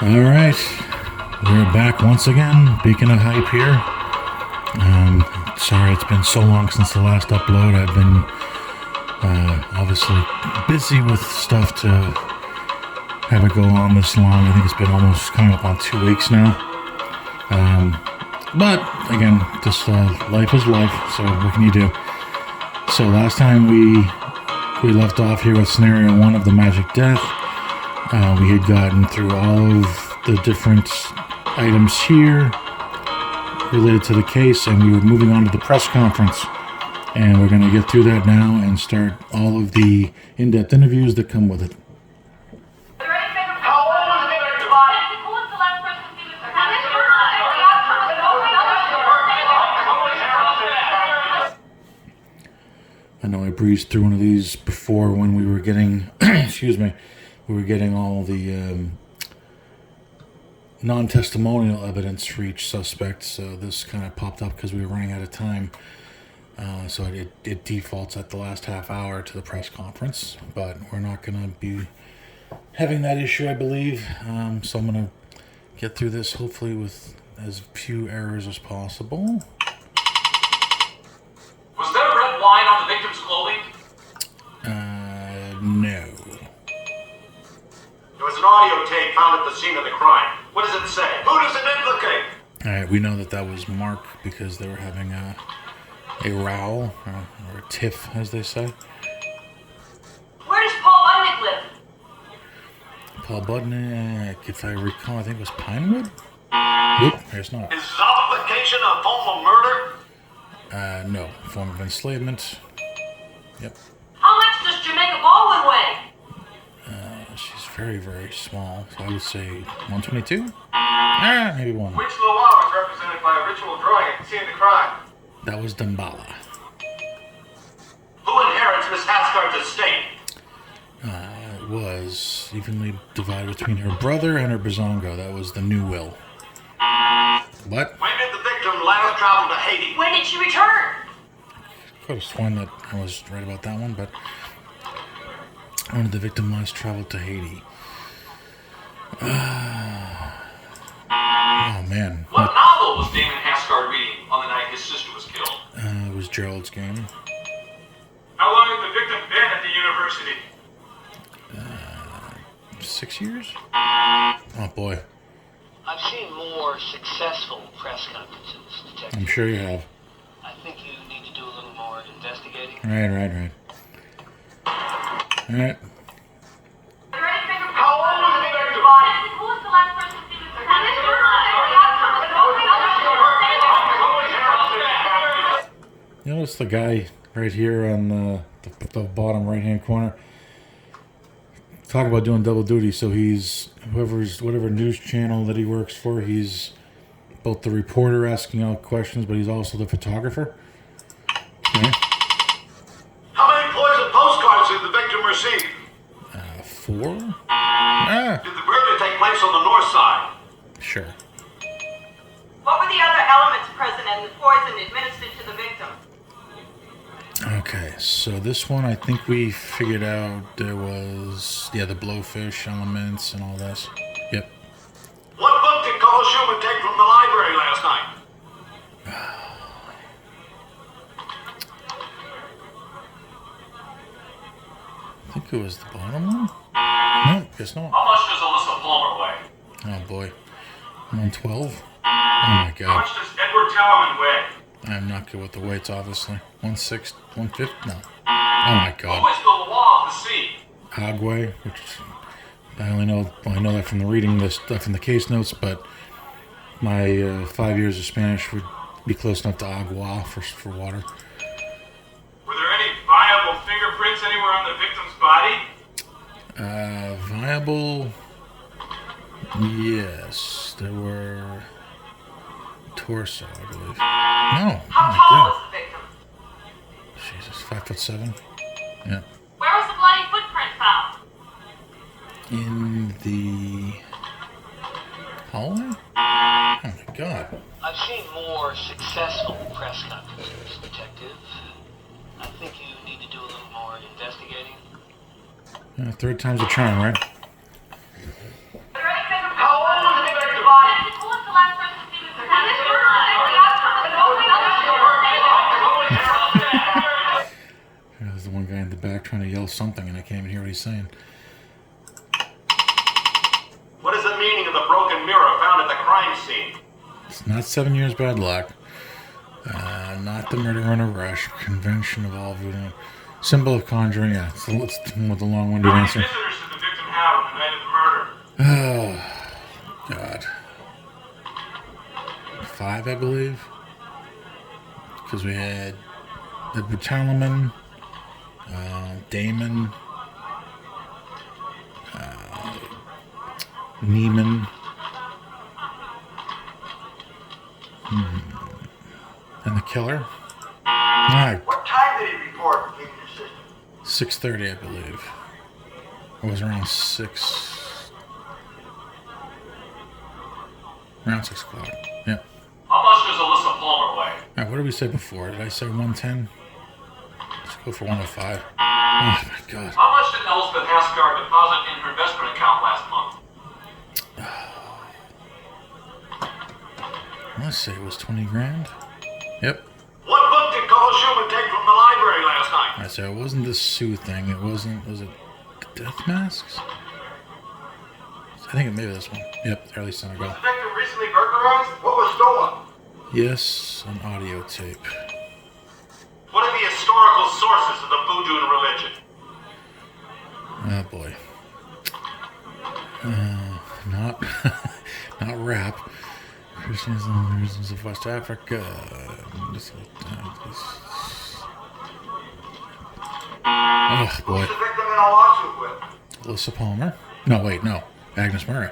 Alright, we're back once again. Beacon of Hype here. Sorry it's been so long since the last upload. I've been obviously busy with stuff to have it go on this long. I think it's been almost coming up on 2 weeks now. But again, just life is life, so what can you do? So last time we left off here with scenario 1 of the Magic Death. We had gotten through all of the different items here related to the case, and we were moving on to the press conference. And we're going to get through that now and start all of the in-depth interviews that come with it. I know I breezed through one of these before when we were getting, excuse me, we were getting all the non-testimonial evidence for each suspect. So this kind of popped up because we were running out of time. So it defaults at the last half hour to the press conference, but we're not going to be having that issue, I believe. So I'm going to get through this hopefully with as few errors as possible. Was there red wine on the victim's clothing? No. There was an audio tape found at the scene of the crime. What does it say? Who does it implicate? Alright, we know that was Mark because they were having a row, or a tiff, as they say. Where does Paul Budnick live? Paul Budnick, if I recall, I think it was Pinewood? Nope, there's not. Is zombification a form of murder? No, form of enslavement. Yep. How much does Jamaica Baldwin weigh? She's very, very small, so I would say 122? Maybe one. Which Loa was represented by a ritual drawing at the scene of the crime? That was Damballa. Who inherits Miss Hasgard's estate? It was evenly divided between her brother and her Bazongo. That was the new will. What? When did the victim last travel to Haiti? When did she return? Could have sworn that I was right about that one, but when did the victim last travel to Haiti? Oh man. What novel was Damon Hasgard reading on the night his sister was killed? It was Gerald's Game. How long had the victim been at the university? 6 years? Oh boy. I've seen more successful press conferences, Detective. I'm sure you have. I think you need to do a little more investigating. Right. Alright. How old was the victim? Who was the last person to see this? You notice the guy right here on the bottom right-hand corner? Talk about doing double duty. So he's whatever news channel that he works for. He's both the reporter asking out questions, but he's also the photographer. Okay. How many poison postcards did the victim receive? 4? Did the murder take place on the north side? Sure. What were the other elements present and the poison administered to the victim? Okay, so this one I think we figured out there was, the blowfish elements and all this. Yep. What book did Carl Schumann take from the library last night? I think it was the bottom one? No, guess not. How much does Alyssa Palmer weigh? Oh boy. I'm on 12? Oh my How god. much does Edward Talman weigh? I'm not good with the weights, obviously. 1/6, 1/5? No. Oh my Who god. is the law of the sea? Agua, which I only know, I know that from the reading the stuff in the case notes, but my 5 years of Spanish would be close enough to agua for water. Were there any viable fingerprints anywhere on the victim's body? Viable? Yes, there were. Torso, I believe. No. How Oh my tall god. was the victim? Jesus, 5'7". Yeah. Where was the bloody footprint found? In the hallway? Oh my god. I've seen more successful press conferences, Detective. I think you need to do a little more investigating. Third time's a charm, right? How old trying to yell something and I can't even hear what he's saying. What is the meaning of the broken mirror found at the crime scene? It's not 7 years bad luck. Not the murder on a rush. Convention of all voodoo. Symbol of conjuring. Yeah, it's with the long-winded How many answer. visitors did the victim have on the night of the murder? Oh, God. 5, I believe. Because we had Edward Talaman, Damon, Neiman, and the killer. Alright, What time did he report leaving the system? 6:30, I believe. It was around 6. Around 6 o'clock. Yep. How much does Alyssa Palmer weigh? Alright, what did we say before? Did I say 110? Let's go for 105. Oh my God. How much did Elspeth Hasgard deposit in her investment account last month? Let's say it was 20 grand. Yep. What book did Carl Schumann take from the library last night? I said it wasn't the Sue thing. It wasn't. Was it Death Masks? I think it may be this one. Yep, Early Senegal. Was the victim recently burglarized? What was stolen? Yes, an audio tape. What are the historical sources of the voodoo religion? Oh boy. Not, not rap. Christians and the reasons of West Africa. Oh boy. Who's the victim in a lawsuit with? Alyssa Palmer. No, wait, no. Agnes Murray.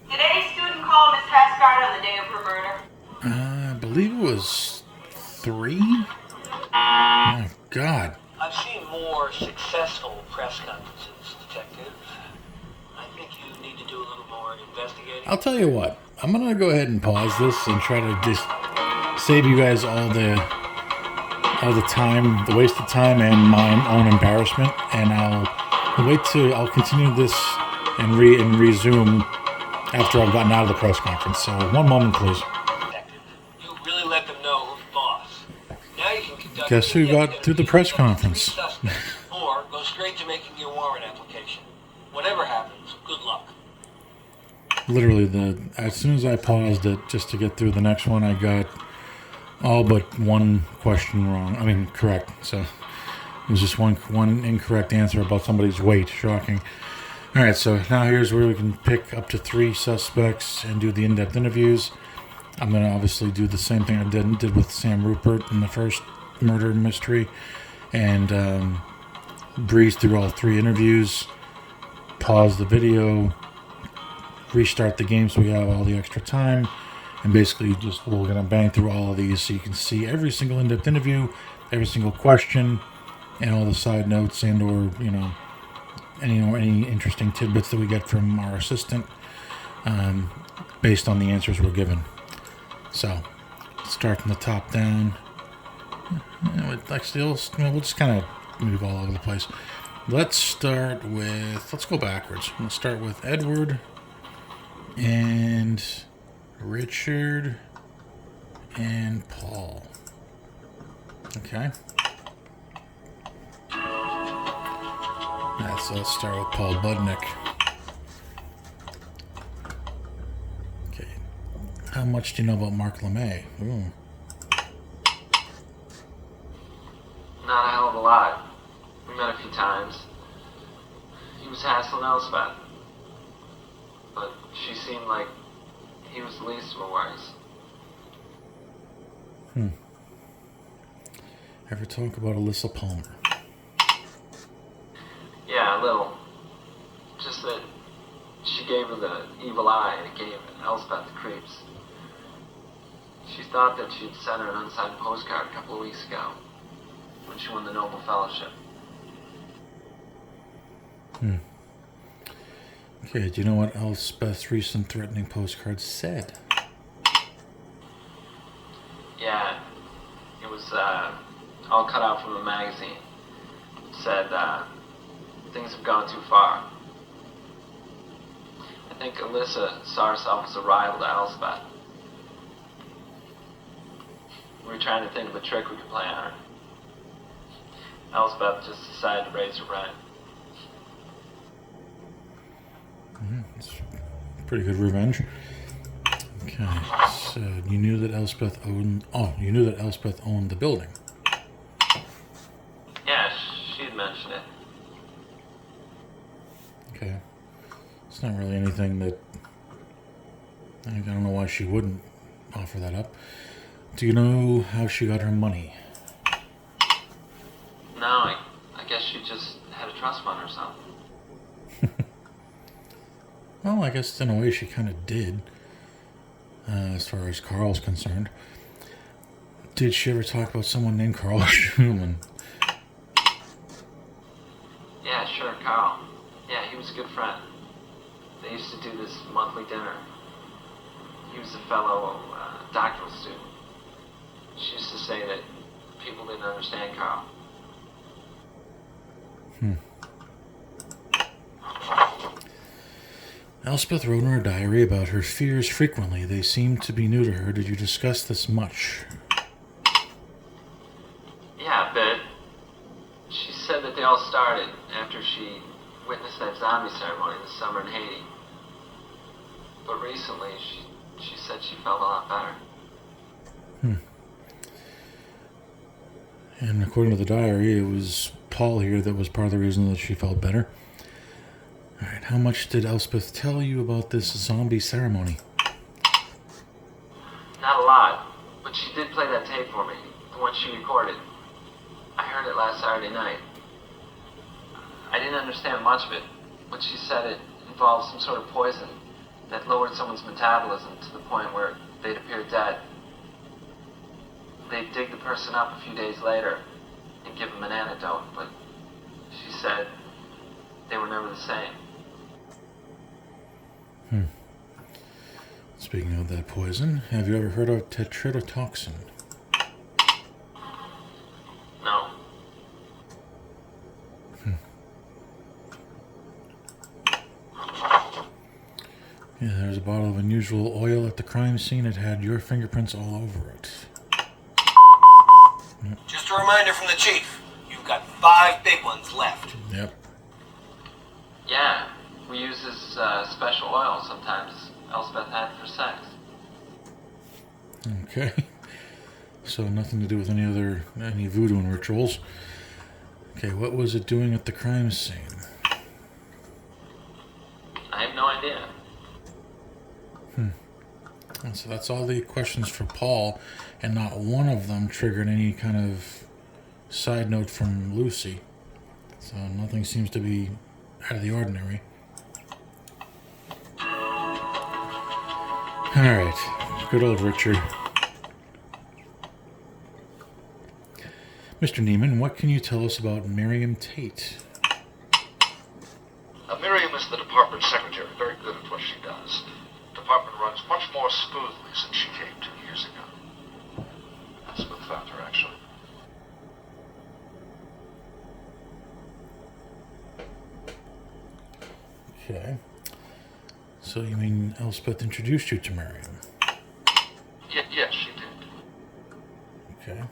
Did any student call Miss Hasgard on the day of her murder? I believe it was 3. Oh God. I've seen more successful press conferences, Detective. I think you need to do a little more investigating. I'll tell you what. I'm gonna go ahead and pause this and try to just save you guys all the time, the wasted time, and my own embarrassment. And I'll continue this and resume after I've gotten out of the press conference. So 1 moment, please. Detective, you really let them know who's boss. Now you can conduct. Guess who got through the press conference? Or go straight to making your warrant application. Whatever happens, good luck. Literally, as soon as I paused it just to get through the next one, I got all but one question wrong. I mean, correct. So it was just one incorrect answer about somebody's weight. Shocking. All right, so now here's where we can pick up to 3 suspects and do the in-depth interviews. I'm going to obviously do the same thing I did with Sam Rupert in the first murder mystery and breeze through all 3 interviews, pause the video, restart the game so we have all the extra time, and basically we're going to bang through all of these so you can see every single in-depth interview, every single question, and all the side notes and or any interesting tidbits that we get from our assistant based on the answers we're given. So start from the top down. We'll just kind of move all over the place. Let's go backwards. We'll start with Edward and Richard and Paul. Okay. Alright, so let's start with Paul Budnick. Okay. How much do you know about Mark LeMay? Ooh. Not a hell of a lot. We met a few times. He was hassling Elspeth. But she seemed like he was the least of her worries. Ever talk about Alyssa Palmer? Yeah, a little. Just that she gave her the evil eye and it gave Elspeth the creeps. She thought that she'd sent her an unsigned postcard a couple of weeks ago when she won the Nobel Fellowship. Okay, do you know what Elspeth's recent threatening postcard said? Yeah, it was all cut out from a magazine. It said, things have gone too far. I think Alyssa saw herself as a rival to Elspeth. We were trying to think of a trick we could play on her. Elspeth just decided to raise her rent. It's pretty good revenge. Okay, so you knew that Elspeth owned. Oh, you knew that Elspeth owned the building. Yeah, she'd mentioned it. Okay, it's not really anything that. I don't know why she wouldn't offer that up. Do you know how she got her money? No, I guess she just had a trust fund or something. Well, I guess in a way she kind of did, as far as Carl's concerned. Did she ever talk about someone named Carl Schumann? Yeah, sure, Carl. Yeah, he was a good friend. They used to do this monthly dinner. He was a fellow doctoral student. She used to say that people didn't understand Carl. Elspeth wrote in her diary about her fears frequently. They seemed to be new to her. Did you discuss this much? Yeah, a bit. She said that they all started after she witnessed that zombie ceremony this summer in Haiti. But recently, she said she felt a lot better. And according to the diary, it was Paul here that was part of the reason that she felt better. All right, how much did Elspeth tell you about this zombie ceremony? Not a lot, but she did play that tape for me, the one she recorded. I heard it last Saturday night. I didn't understand much of it, but she said it involved some sort of poison that lowered someone's metabolism to the point where they'd appear dead. They'd dig the person up a few days later and give them an antidote, but she said they were never the same. Speaking of that poison, have you ever heard of tetrodotoxin? No. Yeah, there's a bottle of unusual oil at the crime scene. It had your fingerprints all over it. Just a reminder from the chief. You've got 5 big ones left. Yep. Yeah, we use this special oil sometimes Elspeth had for sex. Okay. So nothing to do with any voodoo and rituals. Okay, what was it doing at the crime scene? I have no idea. And so that's all the questions for Paul, and not one of them triggered any kind of side note from Lucy. So nothing seems to be out of the ordinary. Alright, good old Richard. Mr. Neiman, what can you tell us about Miriam Tate? Miriam is the department secretary, very good at what she does. The department runs much more smoothly since she came 2 years ago. Elspeth found her, actually. Okay. So you mean Elspeth introduced you to Miriam? Yes, she did. Okay.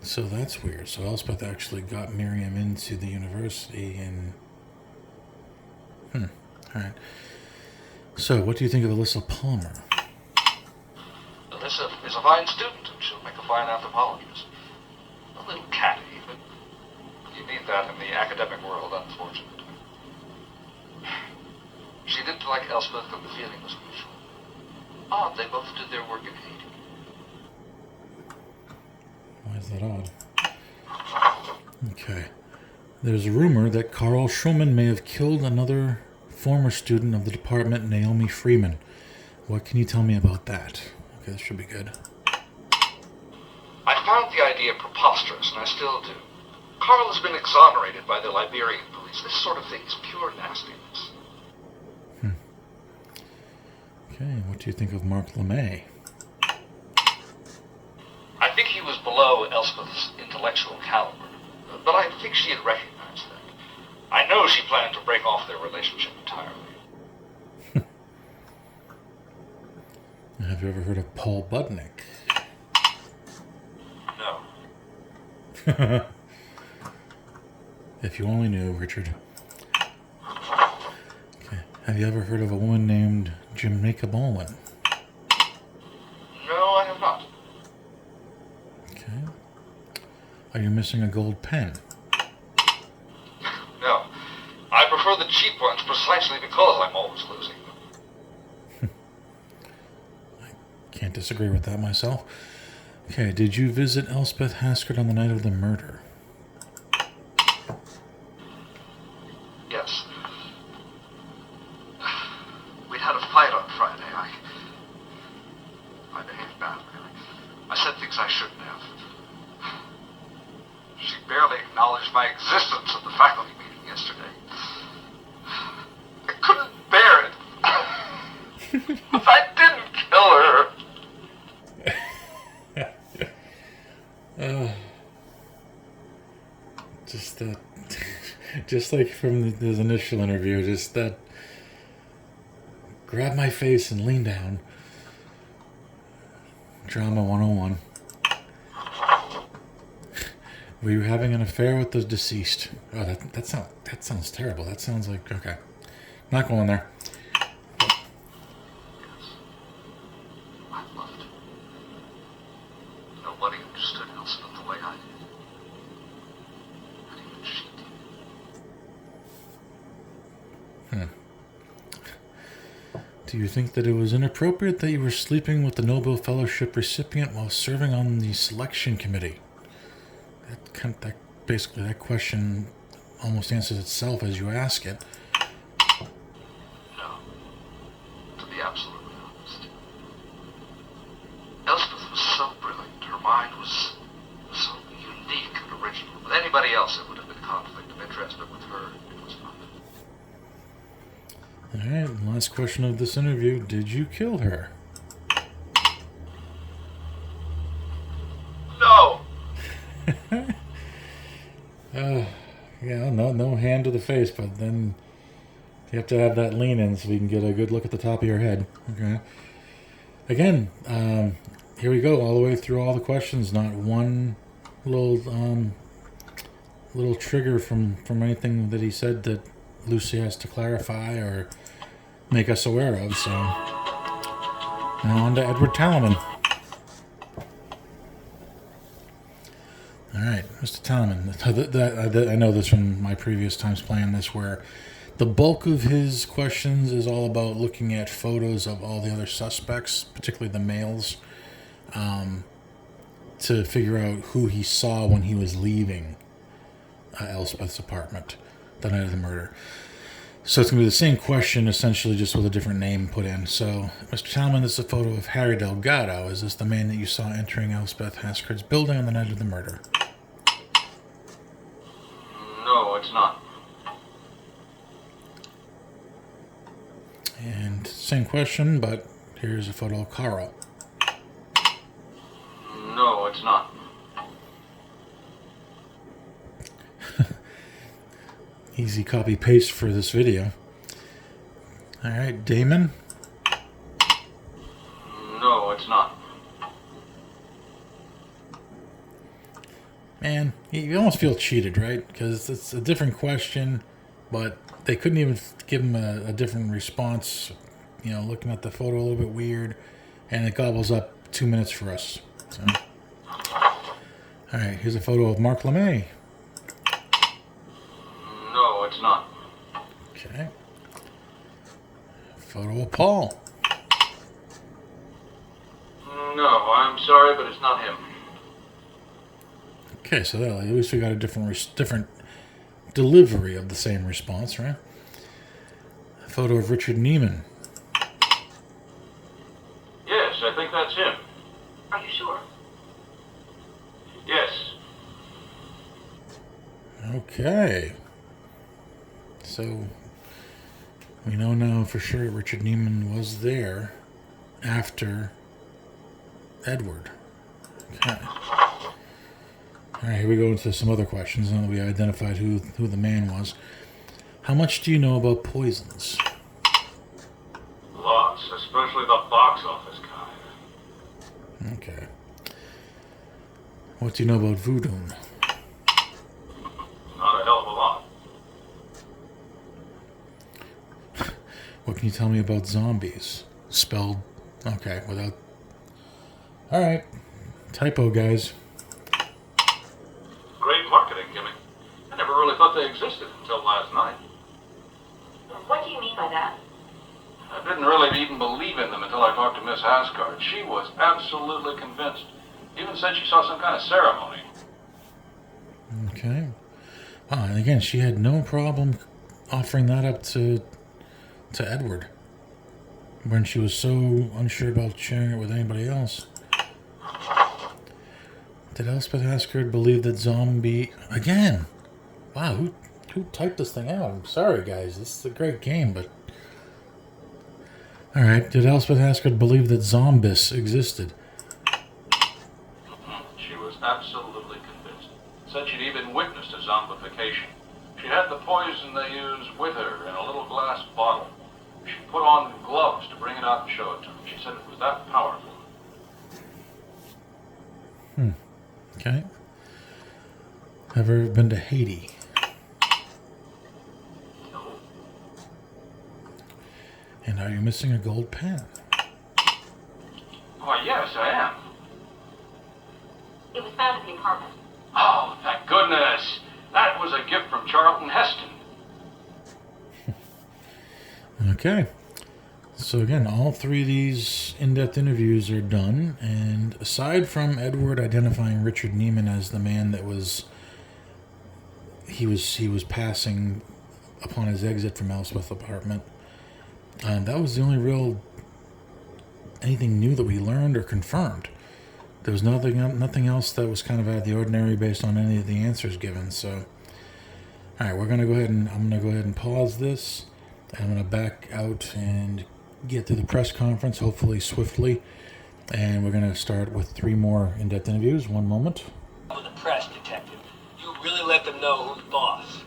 So that's weird. So Elspeth actually got Miriam into the university and... Alright. So what do you think of Alyssa Palmer? Alyssa is a fine student, and she'll make a fine anthropologist. A little catty, but you need that in the academic world, unfortunately. She didn't like Elspeth, and the feeling was mutual. Odd, they both did their work in Haiti. Why is that odd? Okay. There's a rumor that Carl Schulman may have killed another former student of the department, Naomi Freeman. What can you tell me about that? Okay, this should be good. I found the idea preposterous, and I still do. Carl has been exonerated by the Liberian police. This sort of thing is pure nastiness. Okay, what do you think of Mark LeMay? I think he was below Elspeth's intellectual caliber, but I think she had recognized that. I know she planned to break off their relationship entirely. Have you ever heard of Paul Budnick? No. If you only knew, Richard. Okay. Have you ever heard of a woman named Jamaica Baldwin? No, I have not. Okay. Are you missing a gold pen? No. I prefer the cheap ones precisely because I'm always losing them. Can't disagree with that myself. Okay, did you visit Elspeth Haskard on the night of the murder? Yes. We'd had a fight on Friday. I behaved badly. I said things I shouldn't have. She barely acknowledged my existence at the faculty meeting yesterday. I couldn't bear it. I didn't kill her. Just that, just like from his initial interview, just that, grab my face and lean down. Drama 101. Were you having an affair with the deceased? Oh, that sounds terrible. That sounds like, okay. Not going there. I loved her. Nobody understood Elspeth the way I did. Not even she did. Do you think that it was inappropriate that you were sleeping with the Nobel Fellowship recipient while serving on the selection committee? Basically, that question almost answers itself as you ask it. No. To be absolutely honest. Elspeth was so brilliant. Her mind was so unique and original. With anybody else, it would have been conflict of interest, but with her, it was not. Alright, last question of this interview. Did you kill her? No! Yeah, no hand to the face, but then you have to have that lean in so we can get a good look at the top of your head. Okay. Again, here we go, all the way through all the questions. Not one little trigger from anything that he said that Lucy has to clarify or make us aware of. So now on to Edward Talman. All right, Mr. Talman. I know this from my previous times playing this, where the bulk of his questions is all about looking at photos of all the other suspects, particularly the males, to figure out who he saw when he was leaving Elspeth's apartment the night of the murder. So it's going to be the same question, essentially, just with a different name put in. So, Mr. Talman, this is a photo of Harry Delgado. Is this the man that you saw entering Elspeth Haskard's building on the night of the murder? No, it's not. And same question, but here's a photo of Carl. No, it's not. Easy copy paste for this video. All right, Damon. No, it's not. Man, you almost feel cheated, right? Because it's a different question, but they couldn't even give him a different response. You know, looking at the photo a little bit weird, and it gobbles up 2 minutes for us. So, all right, here's a photo of Mark LeMay. No, it's not. Okay. Photo of Paul. No, I'm sorry, but it's not him. Okay, so at least we got a different delivery of the same response, right? A photo of Richard Neiman. Yes, I think that's him. Are you sure? Yes. Okay. So we know now for sure Richard Neiman was there after Edward. Okay. All right, here we go into some other questions. Now that we identified who the man was. How much do you know about poisons? Lots, especially the box office kind. Okay. What do you know about voodoo? What can you tell me about zombies? Spelled, okay, without... Alright. Typo, guys. Great marketing gimmick. I never really thought they existed until last night. What do you mean by that? I didn't really even believe in them until I talked to Miss Asgard. She was absolutely convinced. Even said she saw some kind of ceremony. Okay. Wow, and again, she had no problem offering that up to Edward when she was so unsure about sharing it with anybody else. Did Elspeth Asgard believe that zombie... Again! Wow, who typed this thing out? I'm sorry, guys. This is a great game, but... Alright, did Elspeth Asgard believe that zombies existed? She was absolutely convinced. Said she'd even witnessed a zombification. She had the poison they used with her in a little glass bottle. She put on gloves to bring it out and show it to them. She said it was that powerful. Okay. Ever been to Haiti? No. And are you missing a gold pen? Why, yes, I am. It was found at the apartment. Oh, thank goodness. That was a gift from Charlton Heston. Okay. So again, all three of these in-depth interviews are done, and aside from Edward identifying Richard Neiman as the man that he was passing upon his exit from Elspeth's apartment, that was the only real anything new that we learned or confirmed. There was nothing else that was kind of out of the ordinary based on any of the answers given. So, all right, I'm gonna go ahead and pause this. I'm gonna back out and get to the press conference, hopefully swiftly, and we're going to start with 3 more in-depth interviews. One moment. With the press, detective, you really let them know who's boss.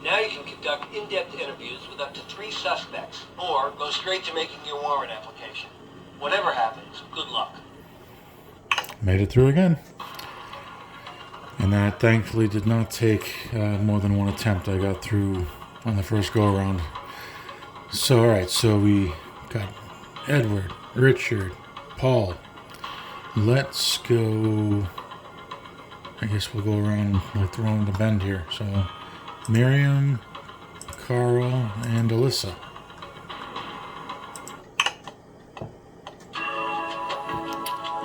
Now you can conduct in-depth interviews with up to 3 suspects, or go straight to making your warrant application. Whatever happens, good luck. Made it through again. And that thankfully did not take more than one attempt. I got through on the first go-around. So, alright, so we got Edward, Richard, Paul. Let's go... I guess we'll go around like throwing the bend here. So, Miriam, Carl, and Alyssa.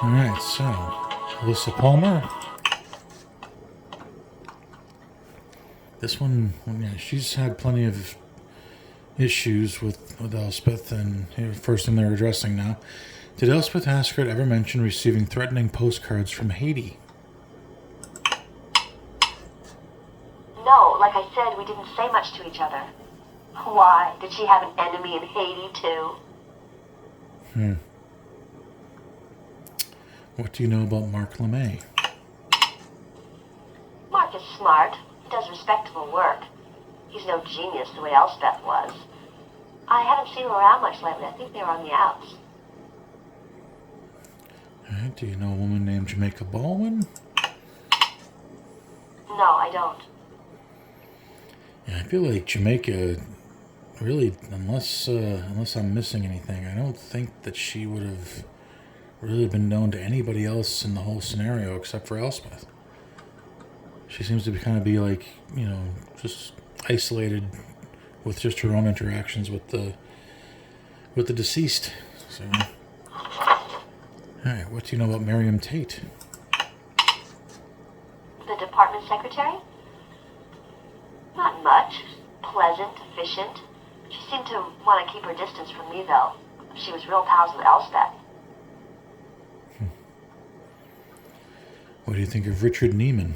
Alright, so Alyssa Palmer. This one, yeah, she's had plenty of issues with Elspeth, and here, first thing they're addressing now. Did Elspeth Asgard ever mention receiving threatening postcards from Haiti? No, like I said, we didn't say much to each other. Why? Did she have an enemy in Haiti, too? What do you know about Mark LeMay? Mark is smart. He does respectable work. He's no genius the way Elspeth was. I haven't seen him around much lately. I think they were on the outs. Alright, do you know a woman named Jamaica Baldwin? No, I don't. Yeah, I feel like Jamaica, really, unless I'm missing anything, I don't think that she would have really been known to anybody else in the whole scenario except for Elspeth. She seems to be like, you know, just isolated with just her own interactions with the deceased. So, alright, what do you know about Miriam Tate? The department secretary? Not much. Pleasant, efficient. She seemed to want to keep her distance from me, though. She was real pals with Elspeth. What do you think of Richard Neiman?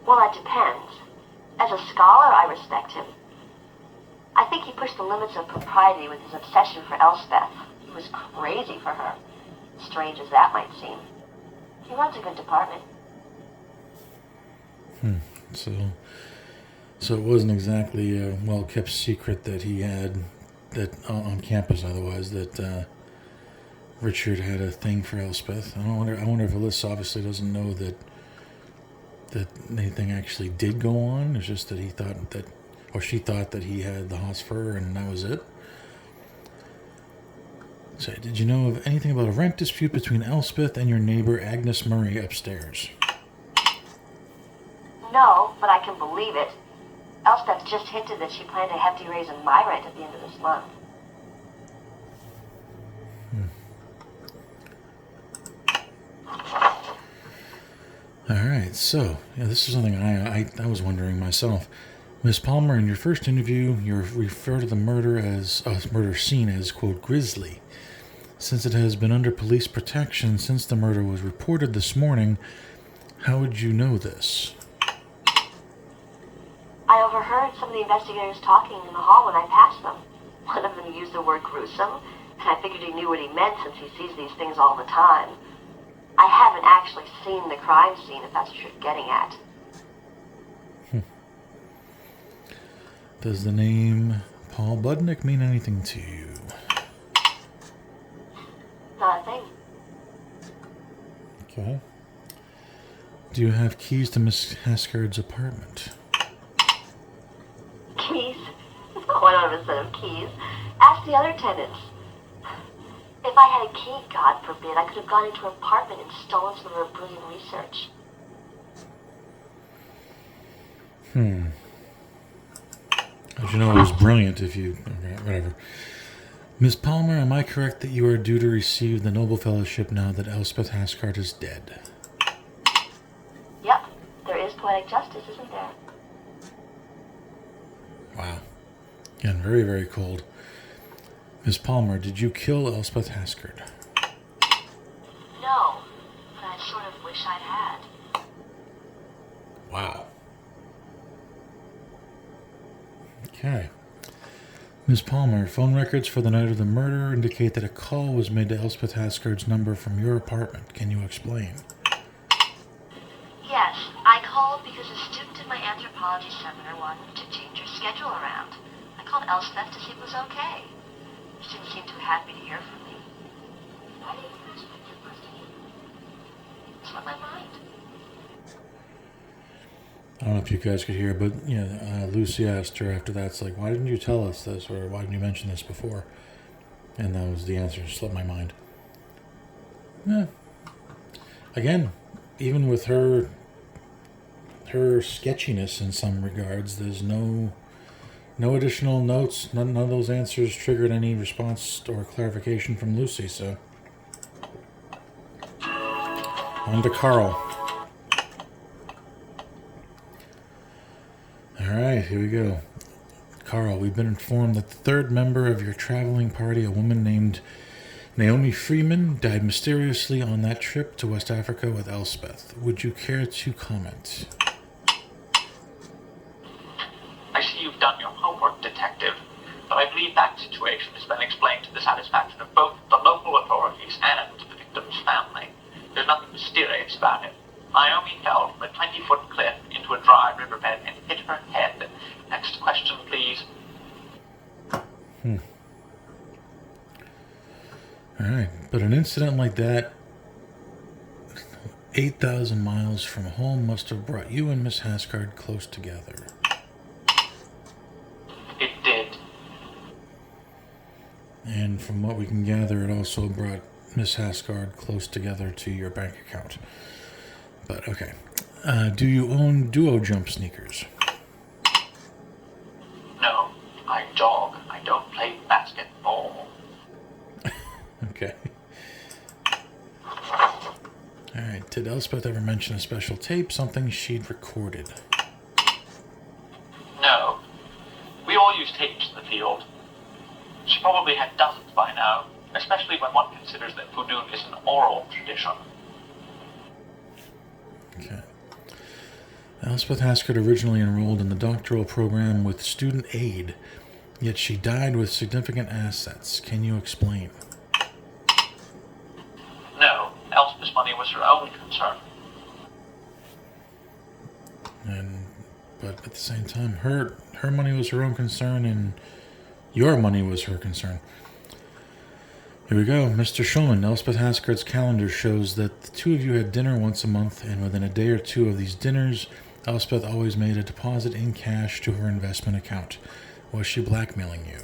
Well, that depends. As a scholar, I respect him. I think he pushed the limits of propriety with his obsession for Elspeth. He was crazy for her. Strange as that might seem. He runs a good department. So it wasn't exactly a well-kept secret that he had, that on campus otherwise, that Richard had a thing for Elspeth. I wonder if Alyssa obviously doesn't know that anything actually did go on. It's just that he thought that, or she thought that he had the hoss for her and that was it. So, did you know of anything about a rent dispute between Elspeth and your neighbor Agnes Murray upstairs? No, but I can believe it. Elspeth just hinted that she planned a hefty raise in my rent at the end of this month. Alright, so, yeah, this is something I was wondering myself. Miss Palmer, in your first interview, you refer to the murder scene as, quote, grisly. Since it has been under police protection since the murder was reported this morning, how would you know this? I overheard some of the investigators talking in the hall when I passed them. One of them used the word gruesome, and I figured he knew what he meant since he sees these things all the time. I haven't actually seen the crime scene, if that's what you're getting at. Does the name Paul Budnick mean anything to you? Not a thing. Okay. Do you have keys to Miss Haskard's apartment? Keys? No, I don't have a set of keys. Ask the other tenants. If I had a key, God forbid, I could have gone into her apartment and stolen some of her brilliant research. How'd you know it was brilliant if you... Okay, whatever. Miss Palmer, am I correct that you are due to receive the Nobel Fellowship now that Elspeth Haskard is dead? Yep, there is poetic justice, isn't there? Wow. Again, very, very cold. Miss Palmer, did you kill Elspeth Haskard? No, but I sort of wish I'd had. Wow. Okay. Miss Palmer, phone records for the night of the murder indicate that a call was made to Elspeth Haskard's number from your apartment. Can you explain? Yes, I called because a student in my anthropology seminar wanted to change her schedule around. I called Elspeth to see if it was okay. She didn't seem too happy to hear from me. Why didn't you ask me your birthday? It's on my mind. I don't know if you guys could hear, but Lucy asked her after that, it's like, why didn't you tell us this, or why didn't you mention this before? And that was the answer. It slipped my mind. Yeah. Again, even with her sketchiness in some regards, there's no additional notes. None of those answers triggered any response or clarification from Lucy. So on to Carl. All right, here we go. Carl, we've been informed that the third member of your traveling party, a woman named Naomi Freeman, died mysteriously on that trip to West Africa with Elspeth. Would you care to comment? I see you've done your homework, Detective, but I believe that situation has been explained to the satisfaction of both the local authorities and the victim's family. There's nothing mysterious about it. Naomi fell from a 20-foot cliff into a dry riverbed and hit her head. Next question, please. All right, but an incident like that, 8,000 miles from home, must have brought you and Miss Haskard close together. It did. And from what we can gather, it also brought Miss Haskard close together to your bank account. But, okay. Do you own duo jump sneakers? No, I jog. I don't play basketball. Okay. Alright, did Elspeth ever mention a special tape, something she'd recorded? No. We all use tapes in the field. She probably had dozens by now, especially when one considers that voodoo is an oral tradition. Okay. Elspeth Haskard originally enrolled in the doctoral program with student aid, yet she died with significant assets. Can you explain? No, Elspeth's money was her own concern. But at the same time, her money was her own concern, and your money was her concern. Here we go. Mr. Shulman, Elspeth Haskard's calendar shows that the two of you had dinner once a month, and within a day or two of these dinners, Elspeth always made a deposit in cash to her investment account. Was she blackmailing you?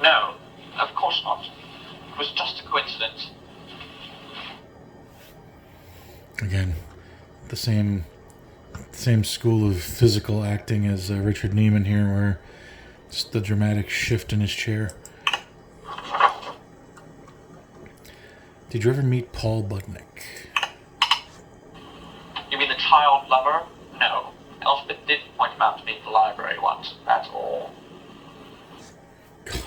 No, of course not. It was just a coincidence. Again, the same school of physical acting as Richard Neiman here, where just the dramatic shift in his chair. Did you ever meet Paul Budnick? You mean the child lover? No. Elspeth did point him out to me in the library once, that's all. God.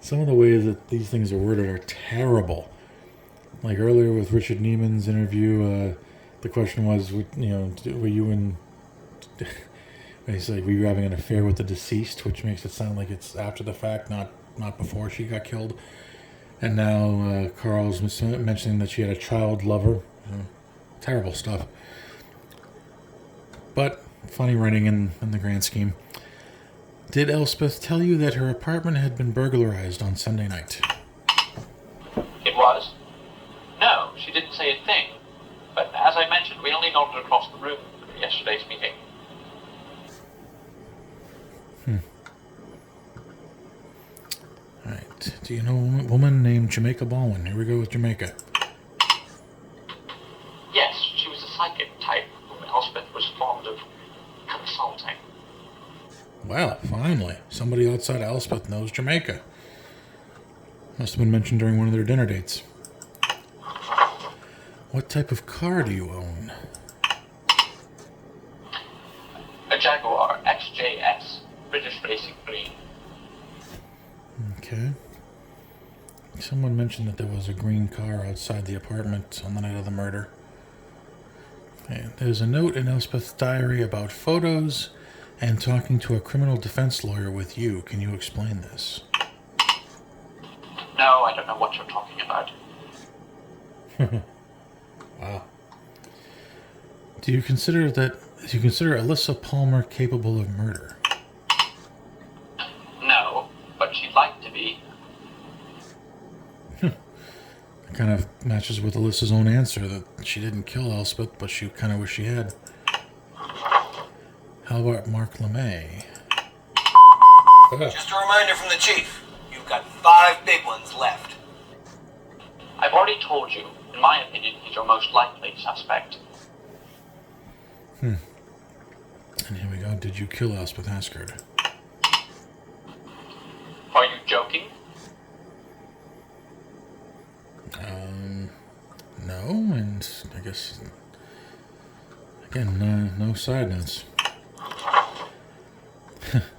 Some of the ways that these things are worded are terrible. Like earlier with Richard Neiman's interview, the question was, were you in... He's like, were you having an affair with the deceased? Which makes it sound like it's after the fact, not before she got killed. And now Carl's mentioning that she had a child lover. Terrible stuff. But funny writing in the grand scheme. Did Elspeth tell you that her apartment had been burglarized on Sunday night? It was? No, she didn't say a thing. But as I mentioned, we only nodded across the room from yesterday's meeting. Alright. Do you know a woman named Jamaica Baldwin? Here we go with Jamaica. Yes, she was a psychic type whom Elspeth was fond of consulting. Well, finally. Somebody outside of Elspeth knows Jamaica. Must have been mentioned during one of their dinner dates. What type of car do you own? A Jaguar XJS, British Racing Green. Okay. Someone mentioned that there was a green car outside the apartment on the night of the murder. Okay. There's a note in Elspeth's diary about photos and talking to a criminal defense lawyer with you. Can you explain this? No, I don't know what you're talking about. Wow. Do you consider Alyssa Palmer capable of murder? No, but she'd like to be. It kind of matches with Alyssa's own answer that she didn't kill Elspeth, but she kind of wish she had. How about Mark LeMay? Just a reminder from the chief. You've got 5 big ones left. I've already told you, in my opinion, he's your most likely suspect. And here we go. Did you kill Elspeth Asgard? Are you joking? No, and I guess, again, no side notes.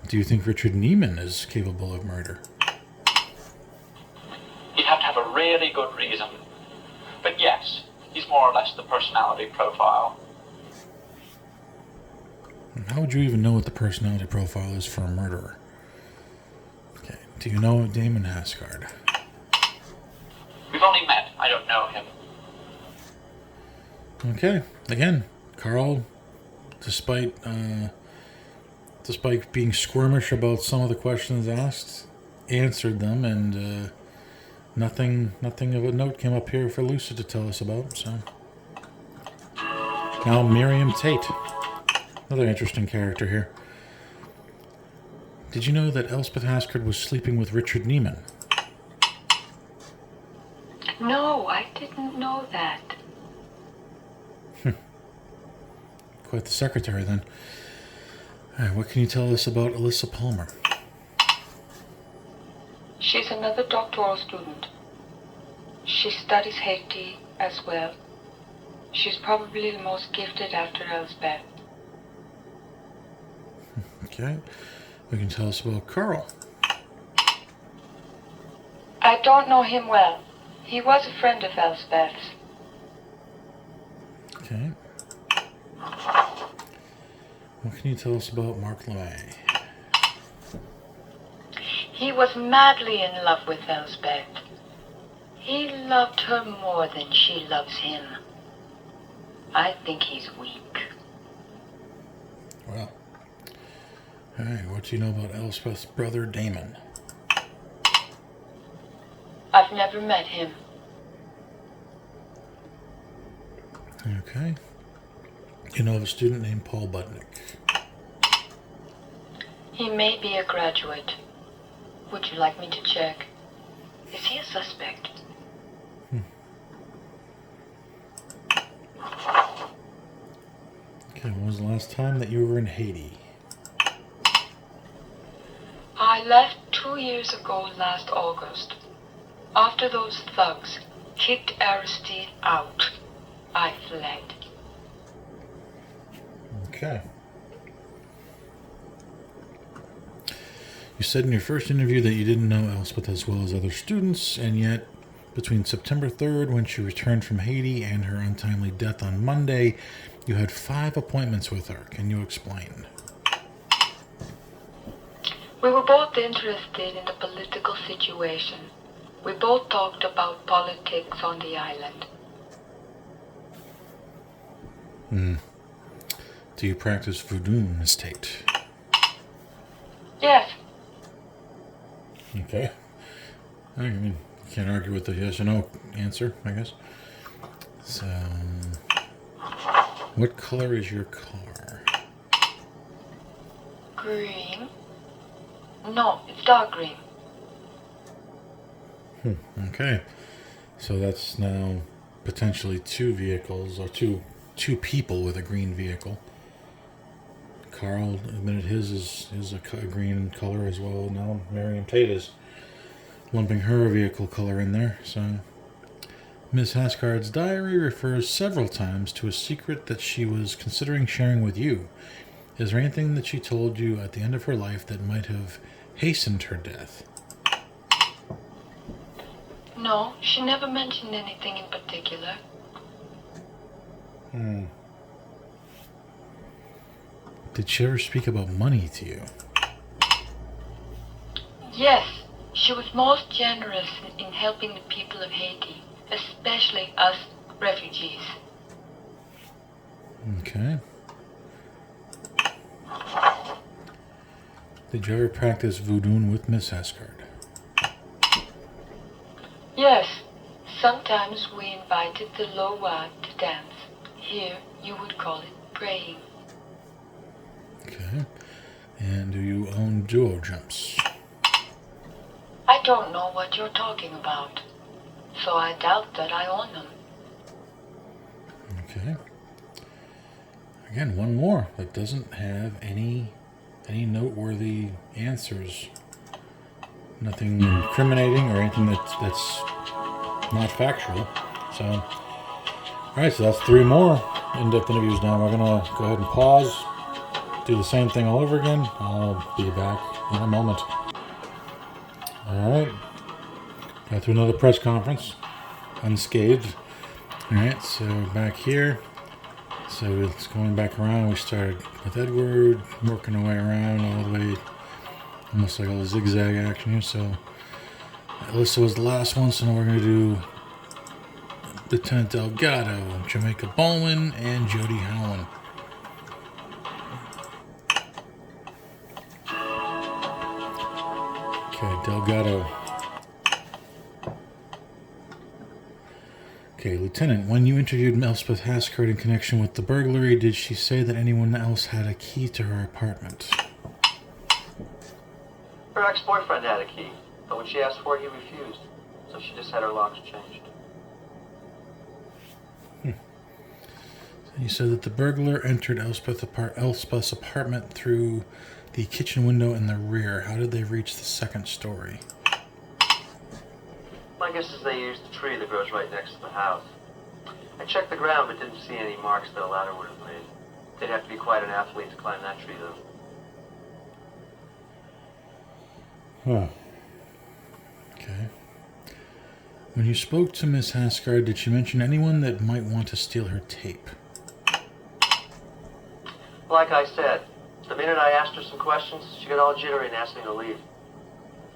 Do you think Richard Neiman is capable of murder? You'd have to have a really good reason. But yes, he's more or less the personality profile. How would you even know what the personality profile is for a murderer? Okay. Do you know Damon Asgard? We've only met. I don't know him. Okay. Again, Carl, despite being squirmish about some of the questions asked, answered them, and nothing of a note came up here for Lucy to tell us about. So now Miriam Tate, another interesting character here. Did you know that Elspeth Asgard was sleeping with Richard Neiman? No, I didn't know that. Quite the secretary, then. All right, what can you tell us about Alyssa Palmer? She's another doctoral student. She studies Haiti as well. She's probably the most gifted after Elspeth. Okay. What can you tell us about Carl? I don't know him well. He was a friend of Elspeth's. Okay. What can you tell us about Mark LeMay? He was madly in love with Elspeth. He loved her more than she loves him. I think he's weak. Well. Alright, what do you know about Elspeth's brother Damon? I've never met him. Okay. You know of a student named Paul Budnick? He may be a graduate. Would you like me to check? Is he a suspect? Okay, when was the last time that you were in Haiti? I left 2 years ago last August. After those thugs kicked Aristide out, I fled. Okay. You said in your first interview that you didn't know Elspeth as well as other students, and yet between September 3rd, when she returned from Haiti, and her untimely death on Monday, you had 5 appointments with her. Can you explain? We were both interested in the political situation. We both talked about politics on the island. Do you practice voodoo, Miss Tate? Yes. Okay. I mean, you can't argue with the yes or no answer, I guess. So, what color is your car? Green? No, it's dark green. Okay. So that's now potentially 2 vehicles, or two people with a green vehicle. Carl admitted his is a green color as well. Now Miriam Tate is lumping her vehicle color in there. So Miss Hascard's diary refers several times to a secret that she was considering sharing with you. Is there anything that she told you at the end of her life that might have hastened her death? No, she never mentioned anything in particular. Did she ever speak about money to you? Yes, she was most generous in helping the people of Haiti, especially us refugees. Okay. Did you ever practice voodoo with Miss Hascard? Yes, sometimes we invited the Loa to dance. Here, you would call it praying. Okay. And do you own duo jumps? I don't know what you're talking about, so I doubt that I own them. Okay. Again, one more that doesn't have any noteworthy answers. Nothing incriminating or anything that's not factual. So, all right, so that's 3 more in-depth interviews now. We're going to go ahead and pause, do the same thing all over again. I'll be back in a moment. All right. Got through another press conference, unscathed. All right, so back here. So it's going back around. We started with Edward, working our way around all the way, almost like a zigzag action here. So Alyssa was the last one, so now we're going to do Lieutenant Delgado, Jamaica Bowman, and Jody Howland. Okay, Delgado. Okay, Lieutenant, when you interviewed Elspeth Hascard in connection with the burglary, did she say that anyone else had a key to her apartment? Her ex-boyfriend had a key, but when she asked for it, he refused. So she just had her locks changed. You said that the burglar entered Elspeth's apartment through the kitchen window in the rear. How did they reach the 2nd story? My guess is they used the tree that grows right next to the house. I checked the ground but didn't see any marks that a ladder would have made. They'd have to be quite an athlete to climb that tree, though. Huh. Okay. When you spoke to Miss Hascard, did she mention anyone that might want to steal her tape? Like I said, the minute I asked her some questions, she got all jittery and asked me to leave.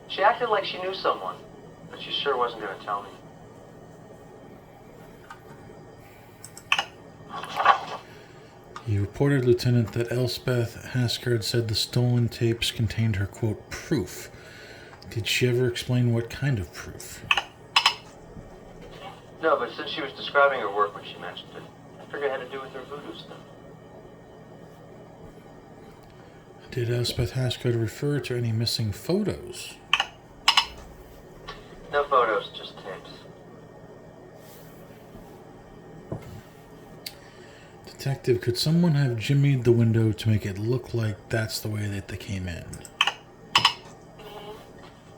She acted like she knew someone, but she sure wasn't going to tell me. You reported, Lieutenant, that Elspeth Hascard said the stolen tapes contained her, quote, proof. Did she ever explain what kind of proof? No, but since she was describing her work when she mentioned it, I figured it had to do with her voodoo stuff. Did Elspeth Haskard refer to any missing photos? No photos, just tapes. Detective, could someone have jimmied the window to make it look like that's the way that they came in?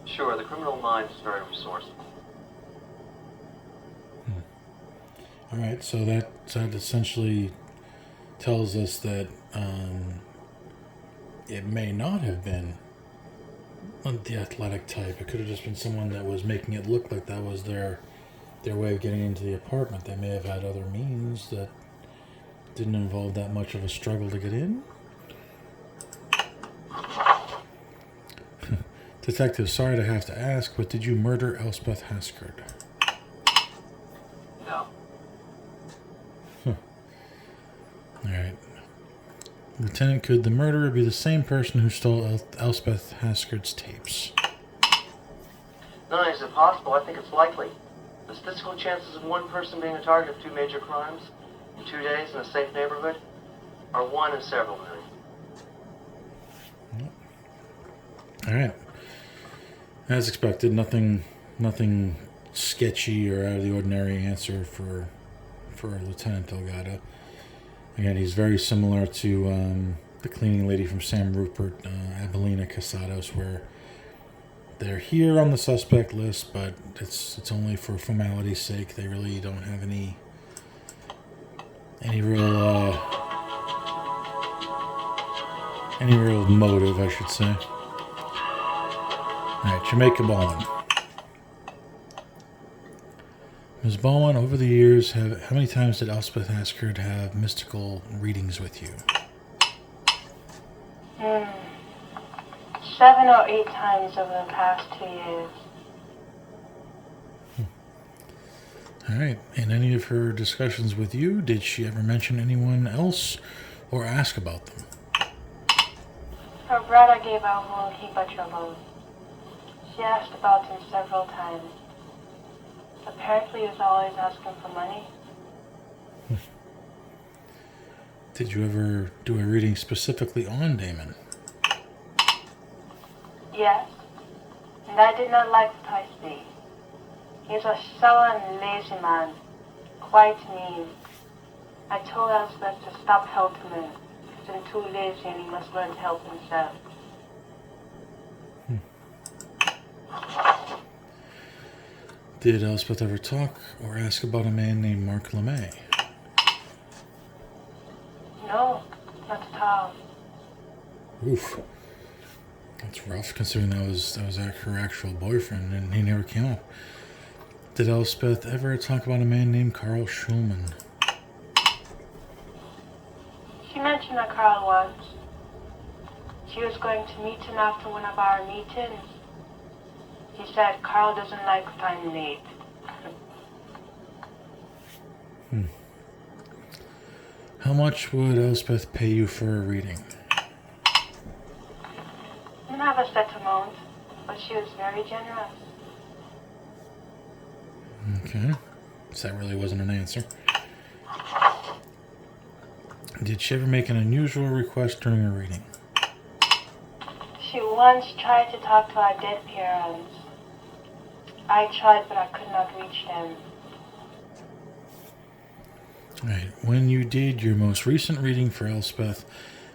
Sure, the criminal mind is very resourceful. Alright, so that essentially tells us that it may not have been the athletic type. It could have just been someone that was making it look like that was their way of getting into the apartment. They may have had other means that didn't involve that much of a struggle to get in. Detective, sorry to have to ask, but did you murder Elspeth Haskard? No. Alright. Lieutenant, could the murderer be the same person who stole Elspeth Haskard's tapes? Not only is it possible, I think it's likely. The statistical chances of one person being a target of two major crimes in 2 days in a safe neighborhood are 1 in several million. Alright. As expected, nothing sketchy or out of the ordinary answer for Lieutenant Delgado. Again, he's very similar to the cleaning lady from Sam Rupert, Abelina Casados, where they're here on the suspect list, but it's only for formality's sake. They really don't have any real motive, I should say. All right, Jamaica Baldwin. Ms. Baldwin, over the years, how many times did Elspeth Haskard have mystical readings with you? 7 or 8 times over the past 2 years. All right. In any of her discussions with you, did she ever mention anyone else or ask about them? Her brother gave her a whole heap of trouble. She asked about him several times. Apparently he was always asking for money. Did you ever do a reading specifically on Damon? Yes, and I did not like what I see. He's a sour and lazy man, quite mean. I told Elspeth to stop helping him. He's been too lazy and he must learn to help himself. Did Elspeth ever talk or ask about a man named Mark LeMay? No, not at all. Oof. That's rough, considering that was her actual boyfriend, and he never came up. Did Elspeth ever talk about a man named Carl Schulman? She mentioned that Carl once. She was going to meet him after one of our meetings. He said Carl doesn't like when I'm late. How much would Elspeth pay you for a reading? I didn't have a set amount, but she was very generous. Okay. So that really wasn't an answer. Did she ever make an unusual request during a reading? She once tried to talk to our dead parents. I tried, but I could not reach them. Right. When you did your most recent reading for Elspeth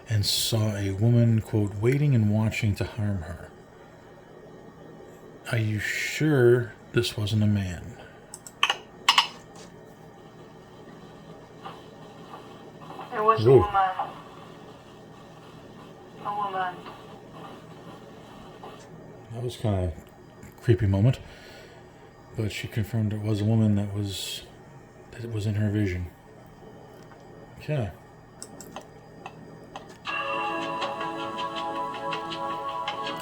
and saw a woman, quote, waiting and watching to harm her, are you sure this wasn't a man? It was a woman. A woman. That was kind of a creepy moment. But she confirmed it was a woman that it was in her vision. Okay.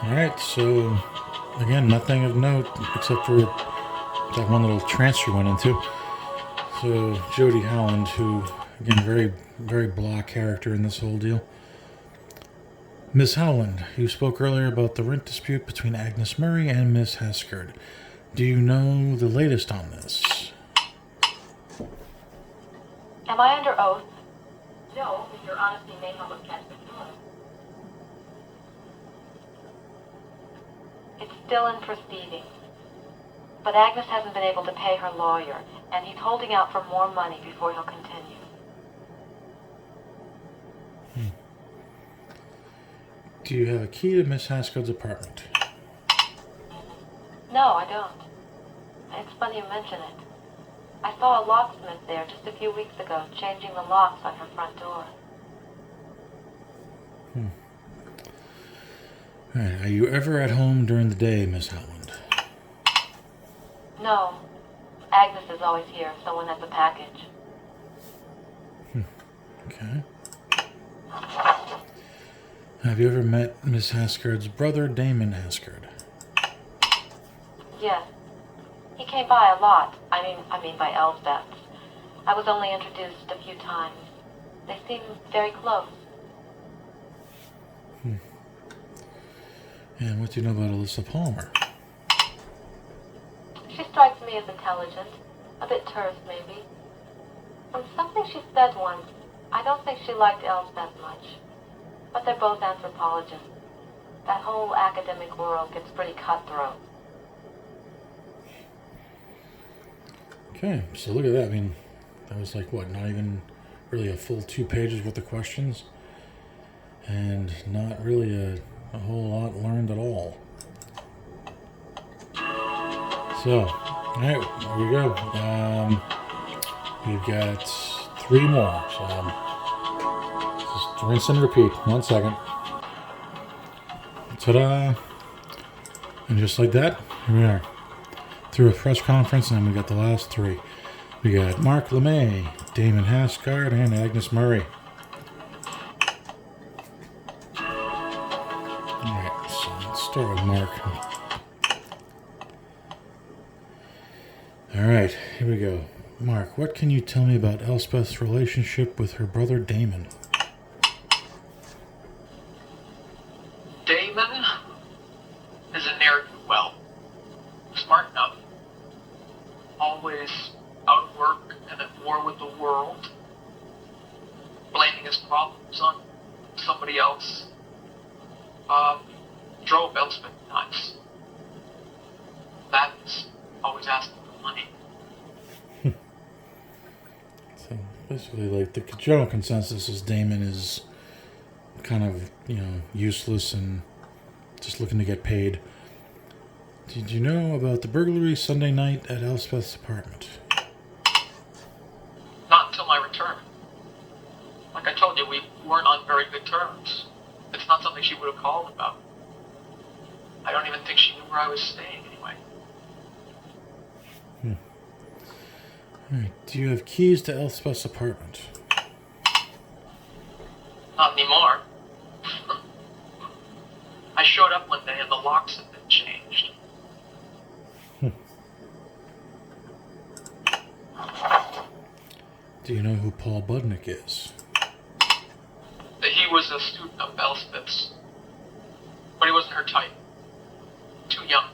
Alright, so again, nothing of note except for that one little trance she went into. So Jody Howland, who again very, very blah character in this whole deal. Miss Howland, you spoke earlier about the rent dispute between Agnes Murray and Miss Haskard. Do you know the latest on this? Am I under oath? No, but your honesty may help us catch the killer. It's still in proceedings. But Agnes hasn't been able to pay her lawyer, and he's holding out for more money before he'll continue. Do you have a key to Miss Haskard's apartment? No, I don't. It's funny you mention it. I saw a locksmith there just a few weeks ago, changing the locks on her front door. Alright, are you ever at home during the day, Miss Howland? No. Agnes is always here if someone has a package. Okay. Have you ever met Miss Haskard's brother, Damon Haskard? Yes. He came by a lot. I mean by Elsbeth's. I was only introduced a few times. They seem very close. And what do you know about Alyssa Palmer? She strikes me as intelligent. A bit terse, maybe. From something she said once, I don't think she liked Elsbeth much. But they're both anthropologists. That whole academic world gets pretty cutthroat. Okay, so look at that. I mean, that was like, what, not even really a full 2 pages worth of questions? And not really a whole lot learned at all. So, alright, there we go. We've got 3 more. So, just rinse and repeat. 1 second. Ta-da! And just like that, here we are. Through a press conference, and we got the last 3. We got Mark LeMay, Damon Haskard, and Agnes Murray. Alright, so let's start with Mark. Alright, here we go. Mark, what can you tell me about Elspeth's relationship with her brother Damon? Damon is a ne'er-do-well. Smart enough. Always out of work and at war with the world. Blaming his problems on somebody else. Drove Elspeth nuts. That is always asking for money. So basically, like, the general consensus is Damon is kind of, useless and just looking to get paid. Did you know about the burglary Sunday night at Elspeth's apartment? Not until my return. Like I told you, we weren't on very good terms. It's not something she would have called about. I don't even think she knew where I was staying anyway. Alright, do you have keys to Elspeth's apartment? Not anymore. I showed up one day and the locks had been changed. Do you know who Paul Budnick is? He was a student of Elspeth's, but he wasn't her type. Too young.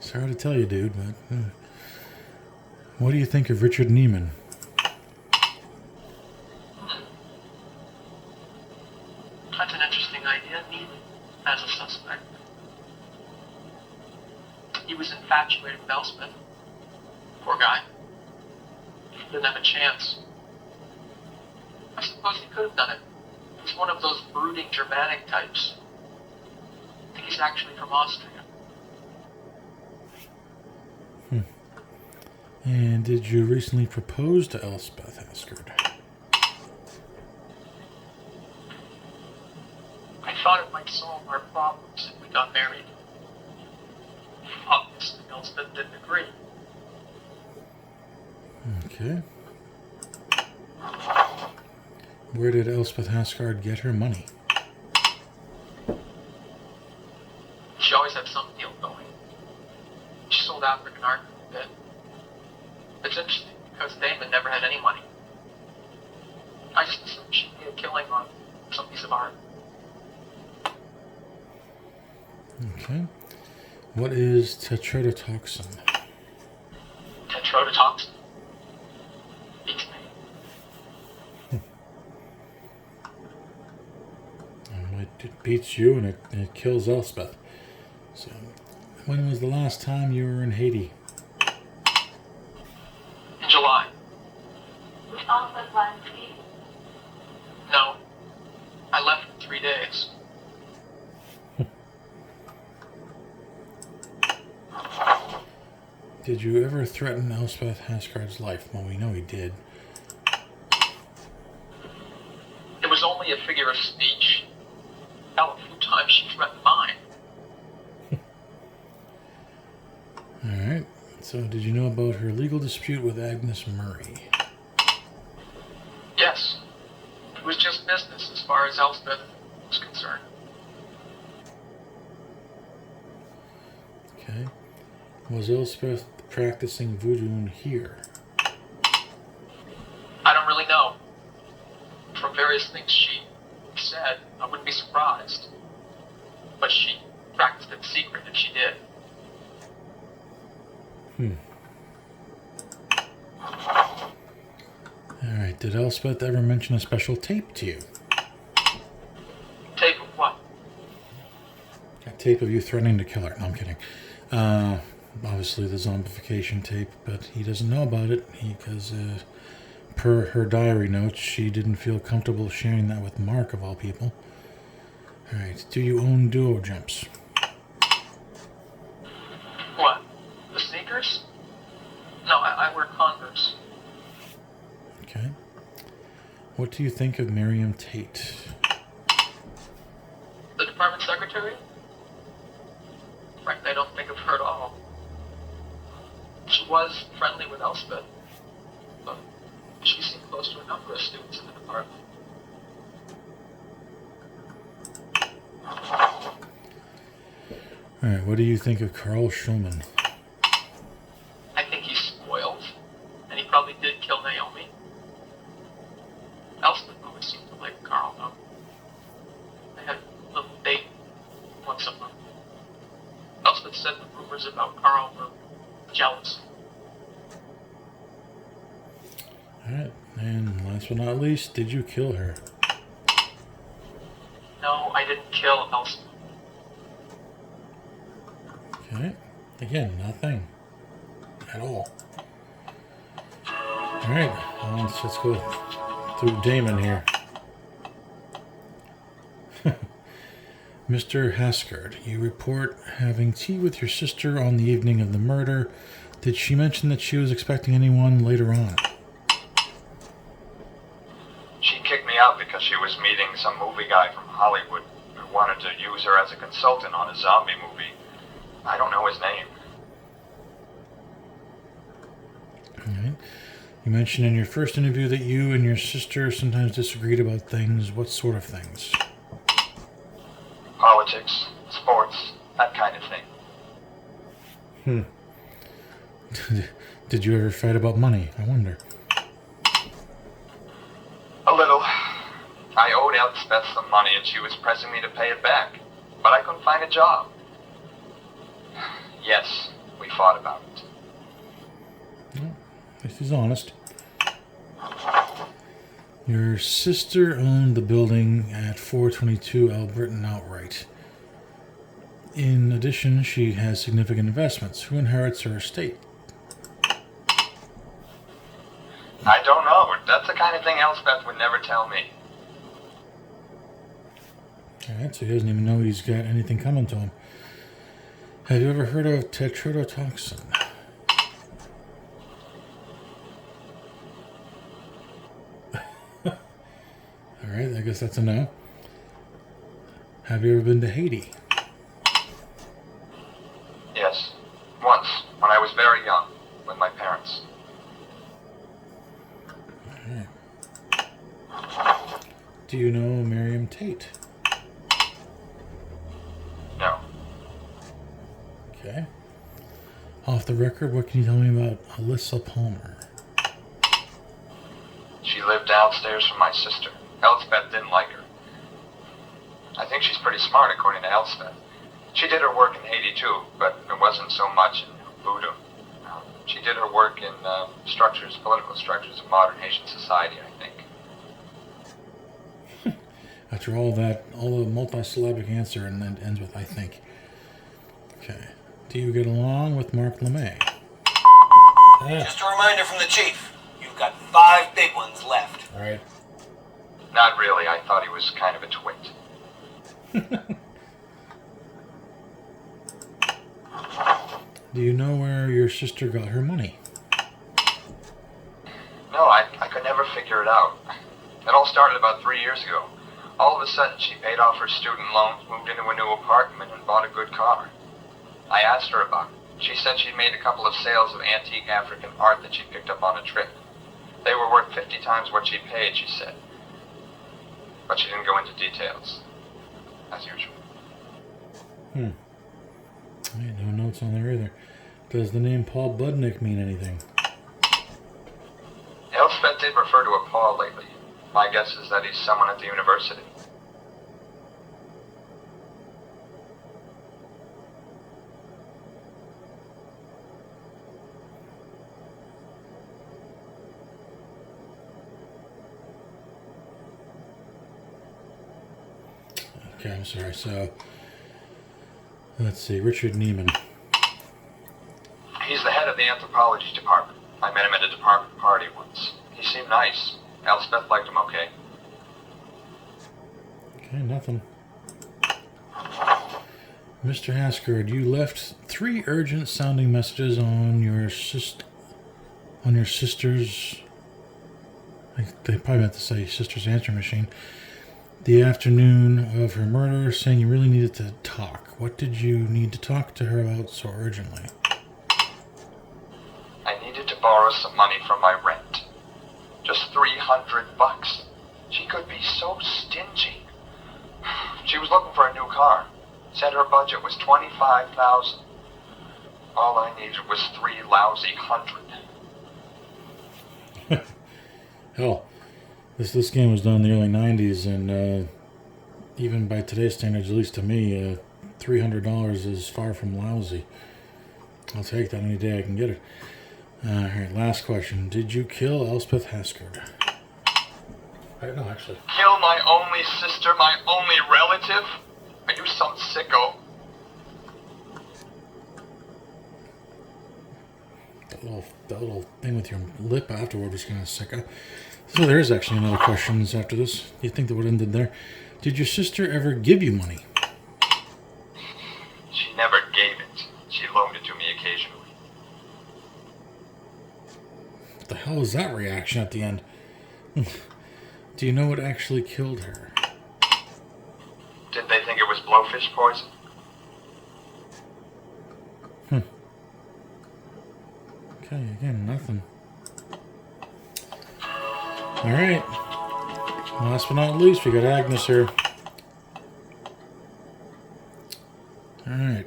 Sorry to tell you, dude, but what do you think of Richard Neiman? That's an interesting idea, Neiman, as a suspect. He was infatuated with Elspeth. Poor guy. Didn't have a chance. I suppose he could have done it. He's one of those brooding Germanic types. I think he's actually from Austria. And did you recently propose to Elspeth Haskard? I thought it might solve our problems if we got married. Obviously, Elspeth didn't agree. Okay. Where did Elspeth Haskard get her money? She always had some deal going. She sold African art for a bit. It's interesting because Damon never had any money. I just assumed she made a killing on some piece of art. Okay. What is tetrodotoxin? Tetrodotoxin? Beats me. it beats you and it kills Elspeth. So, when was the last time you were in Haiti? In July. Was Elspeth last week? No. I left in 3 days. Did you ever threaten Elspeth Hasgard's life? Well, we know he did. It was only a figure of speech. Hell, a few times she threatened mine. Alright, so did you know about her legal dispute with Agnes Murray? Yes. It was just business as far as Elspeth was concerned. Okay. Was Elspeth practicing voodoo here? I don't really know. From various things she said, I wouldn't be surprised. But she practiced in secret if she did. Alright, did Elspeth ever mention a special tape to you? Tape of what? A tape of you threatening to kill her. No, I'm kidding. Obviously the zombification tape, but he doesn't know about it because per her diary notes, she didn't feel comfortable sharing that with Mark, of all people. Alright, do you own duo jumps? What? The sneakers? No, I wear Converse. Okay. What do you think of Miriam Tate? The department secretary? Frankly, I don't think of her at all. She was friendly with Elspeth, but she seemed close to a number of students in the department. Alright, what do you think of Carl Schulman? I think he's spoiled, and he probably did kill Naomi. Elspeth always seemed to like Carl, though. They had a little date once a month. Elspeth said the rumors about Carl were jealous. Alright, and last but not least, did you kill her? No, I didn't kill Elspeth. Okay, again, nothing. At all. Alright, well, let's go through Damon here. Mr. Hasgard, you report having tea with your sister on the evening of the murder. Did she mention that she was expecting anyone later on? She kicked me out because she was meeting some movie guy from Hollywood who wanted to use her as a consultant on a zombie movie. I don't know his name. Alright. You mentioned in your first interview that you and your sister sometimes disagreed about things. What sort of things? Politics, sports, that kind of thing. Did you ever fight about money? I wonder. A little. I owed Elspeth some money and she was pressing me to pay it back. But I couldn't find a job. Yes, we fought about it. Well, at least he's honest. Your sister owned the building at 422 Alberton outright. In addition, she has significant investments. Who inherits her estate? I don't know. That's the kind of thing Elspeth would never tell me. Alright, so he doesn't even know he's got anything coming to him. Have you ever heard of tetrodotoxin? Alright, I guess that's a no. Have you ever been to Haiti? Yes. Once, when I was very young, with my parents. Alright. Do you know Miriam Tate? No. Okay. Off the record, what can you tell me about Alyssa Palmer? She lived downstairs from my sister. Elspeth didn't like her. I think she's pretty smart, according to Elspeth. She did her work in Haiti, too, but it wasn't so much in voodoo. She did her work in political structures of modern Haitian society, I think. After all that, all the multisyllabic answer, and then ends with, I think. Okay. Do you get along with Mark LeMay? Just a reminder from the chief. You've got 5 big ones left. All right. Not really. I thought he was kind of a twit. Do you know where your sister got her money? No, I could never figure it out. It all started about 3 years ago. All of a sudden, she paid off her student loans, moved into a new apartment, and bought a good car. I asked her about it. She said she'd made a couple of sales of antique African art that she picked up on a trip. They were worth 50 times what she paid, she said. But she didn't go into details, as usual. I had no notes on there either. Does the name Paul Budnick mean anything? Elspeth did refer to a Paul lately. My guess is that he's someone at the university. Okay, I'm sorry. So, let's see. Richard Neiman. He's the head of the anthropology department. I met him at a department party once. He seemed nice. Elspeth liked him okay. Okay, nothing. Mr. Haskard, you left 3 urgent sounding messages on your sister's. They probably meant to say sister's answering machine. The afternoon of her murder, saying you really needed to talk. What did you need to talk to her about so urgently? I needed to borrow some money from my rent. Just $300. She could be so stingy. She was looking for a new car. Said her budget was $25,000. All I needed was 3 lousy hundred. Hell, this game was done in the early 90s, and even by today's standards, at least to me, $300 is far from lousy. I'll take that any day I can get it. Alright, last question. Did you kill Elspeth Haskard? No, actually. Kill my only sister, my only relative? Are you some sicko? That little thing with your lip afterward was kind of sicko. So there is actually another question after this. You think that would have ended there? Did your sister ever give you money? She never gave it. She loaned it to me occasionally. What the hell was that reaction at the end? Do you know what actually killed her? Did they think it was blowfish poison? Okay, again, nothing. Alright. Last but not least, we got Agnes here. Alright.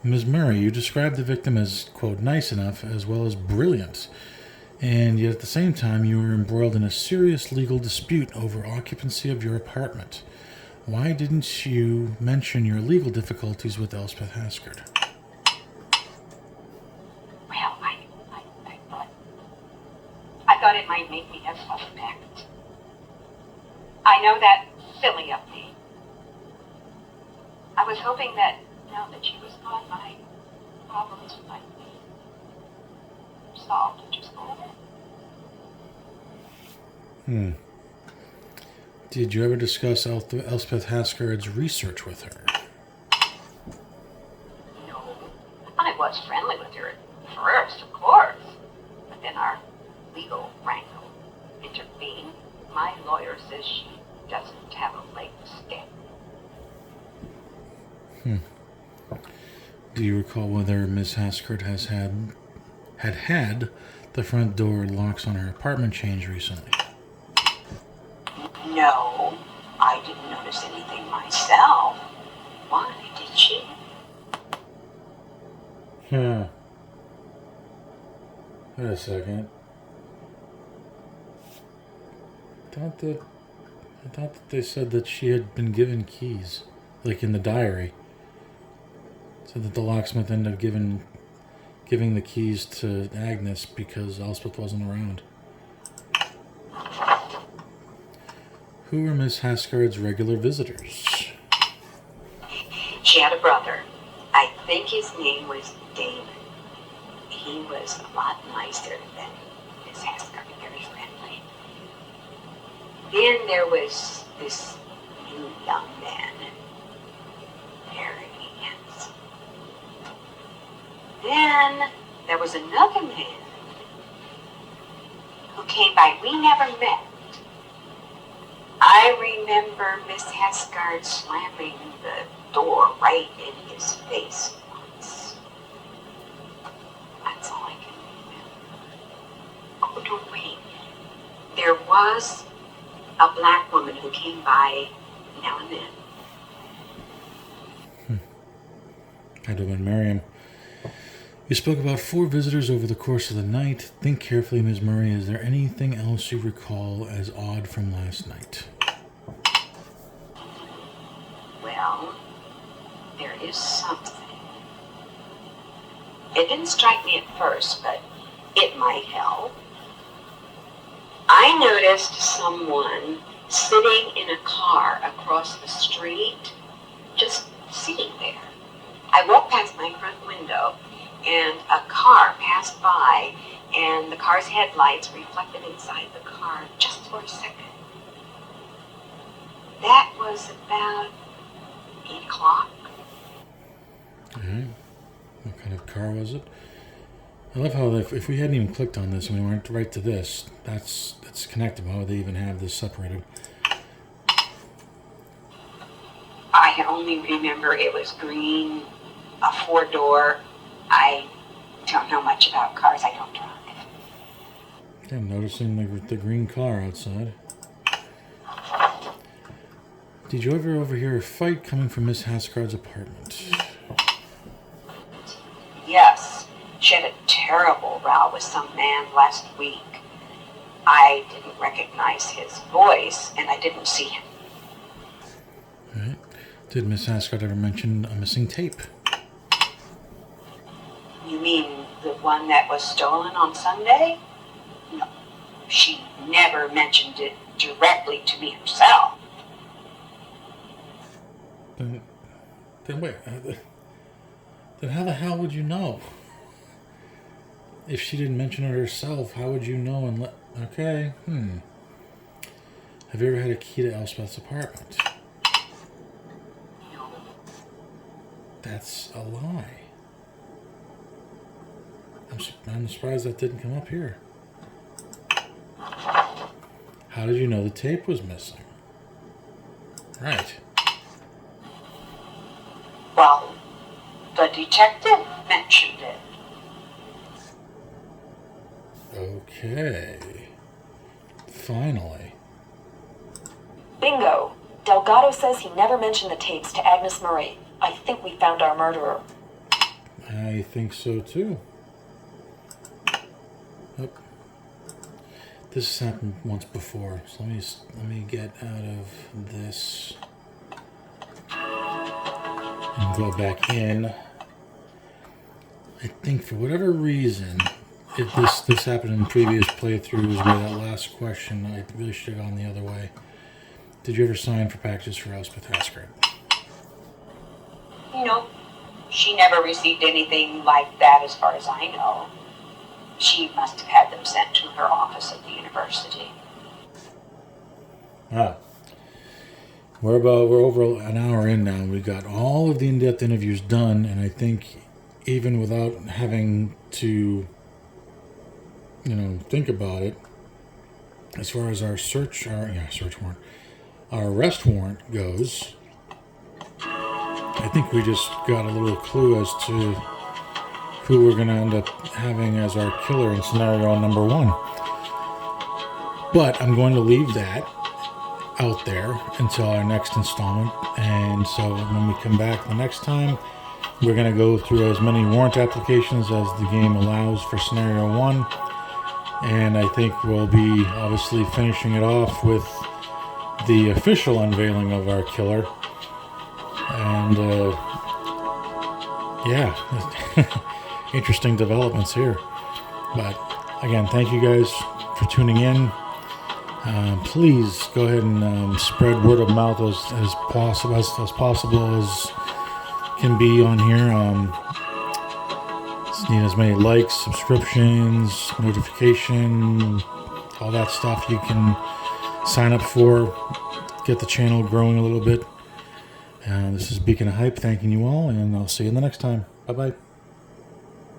Ms. Murray, you described the victim as, quote, nice enough as well as brilliant. And yet at the same time, you were embroiled in a serious legal dispute over occupancy of your apartment. Why didn't you mention your legal difficulties with Elspeth Haskard? Well, I thought it might make me a suspect. I know that's silly of me. I was hoping that now that she was gone, my problems might be solved just a little. Did you ever discuss Elspeth Haskard's research with her? No. I was friendly with her at first, of course. But then our legal wrangle intervened. My lawyer says she doesn't have a leg to stand. Do you recall whether Miss Haskard has had the front door locks on her apartment changed recently? No, I didn't notice anything myself. Why did she? Wait a second. I thought that they said that she had been given keys, like in the diary. Said that the locksmith ended up giving the keys to Agnes because Elspeth wasn't around. Who were Miss Hasgard's regular visitors? She had a brother. I think his name was David. He was a lot nicer than Miss Hasgard, very friendly. Then there was this new young man, very handsome. Then there was another man who came by. We never met. I remember Miss Hasgard slamming the door right in his face once. That's all I can remember. Oh, no, wait. There was a black woman who came by now and then. Had to have been Miriam. You spoke about 4 visitors over the course of the night. Think carefully, Ms. Murray. Is there anything else you recall as odd from last night? Well, there is something. It didn't strike me at first, but it might help. I noticed someone sitting in a car across the street, just sitting there. I walked past my front window, and a car passed by, and the car's headlights reflected inside the car just for a second. That was about 8 o'clock. Alright. What kind of car was it? I love how if we hadn't even clicked on this and we went right to this, that's connected. Why would they even have this separated? I only remember it was green, a 4-door. I don't know much about cars. I don't drive. Yeah, I'm noticing the green car outside. Did you ever overhear a fight coming from Miss Hasgard's apartment? Yes, she had a terrible row with some man last week. I didn't recognize his voice, and I didn't see him. All right. Did Miss Hasgard ever mention a missing tape? You mean the one that was stolen on Sunday? No, she never mentioned it directly to me herself. Then wait. Then how the hell would you know? If she didn't mention it herself, how would you know? Okay. Have you ever had a key to Elspeth's apartment? No. That's a lie. I'm surprised that didn't come up here. How did you know the tape was missing? Right. Well, the detective mentioned it. Okay. Finally. Bingo! Delgado says he never mentioned the tapes to Agnes Marie. I think we found our murderer. I think so too. Oh. This has happened once before, so let me get out of this and go back in. I think for whatever reason, this happened in previous playthroughs where that last question, I really should have gone the other way. Did you ever sign for packages for Elspeth Hasgard? No, she never received anything like that as far as I know. She must have had them sent to her office at the university. Ah. We're over an hour in now. We got all of the in-depth interviews done, and I think even without having to, think about it, as far as our our arrest warrant goes, I think we just got a little clue as to who we're going to end up having as our killer in scenario number 1. But I'm going to leave that out there until our next installment, and so when we come back the next time, we're going to go through as many warrant applications as the game allows for scenario 1, and I think we'll be obviously finishing it off with the official unveiling of our killer. And interesting developments here. But again, thank you guys for tuning in. Please go ahead and spread word of mouth as possible as can be on here. Just need as many likes, subscriptions, notification, all that stuff you can sign up for. Get the channel growing a little bit. This is Beacon of Hype, thanking you all, and I'll see you in the next time. Bye-bye.